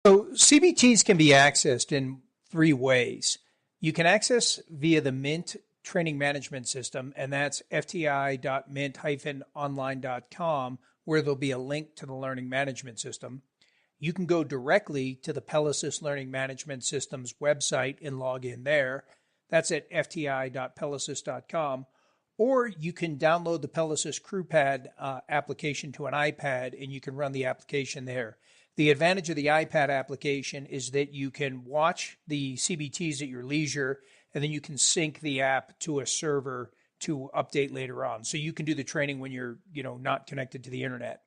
So CBTs can be accessed in three ways. You can access via the Mint training management system, and that's fti.mint-online.com, where there'll be a link to the learning management system. You can go directly to the Pelasys Learning Management System's website and log in there. That's at fti.pelasys.com. Or you can download the Pelasys CrewPad application to an iPad, and you can run the application there. The advantage of the iPad application is that you can watch the CBTs at your leisure, and then you can sync the app to a server to update later on. So you can do the training when you're, not connected to the internet.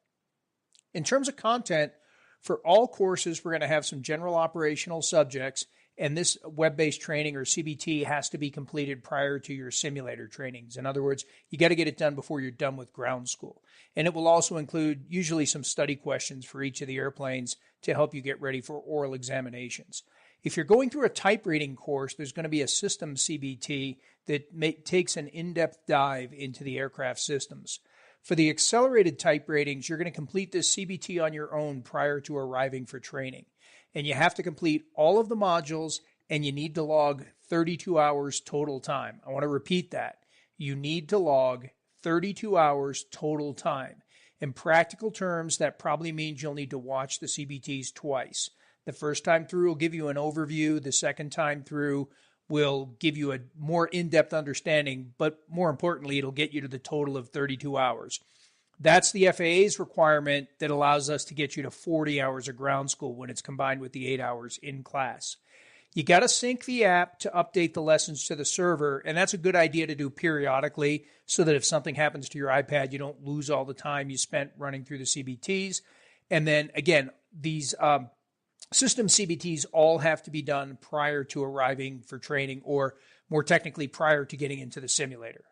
In terms of content, for all courses, we're going to have some general operational subjects, and this web-based training or CBT has to be completed prior to your simulator trainings. In other words, you got to get it done before you're done with ground school. And it will also include usually some study questions for each of the airplanes to help you get ready for oral examinations. If you're going through a type rating course, there's going to be a system CBT that takes an in-depth dive into the aircraft systems. For the accelerated type ratings, you're going to complete this CBT on your own prior to arriving for training. And you have to complete all of the modules, and you need to log 32 hours total time. I want to repeat that. You need to log 32 hours total time. In practical terms, that probably means you'll need to watch the CBTs twice. The first time through will give you an overview. The second time through will give you a more in-depth understanding, but more importantly, it'll get you to the total of 32 hours. That's the FAA's requirement that allows us to get you to 40 hours of ground school when it's combined with the 8 hours in class. You got to sync the app to update the lessons to the server, and that's a good idea to do periodically so that if something happens to your iPad, you don't lose all the time you spent running through the CBTs. And then, again, these system CBTs all have to be done prior to arriving for training, or more technically, prior to getting into the simulator.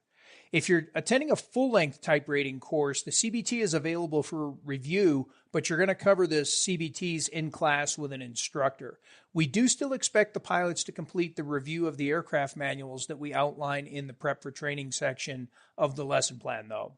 If you're attending a full-length type rating course, the CBT is available for review, but you're going to cover the CBTs in class with an instructor. We do still expect the pilots to complete the review of the aircraft manuals that we outline in the Prep for Training section of the lesson plan, though.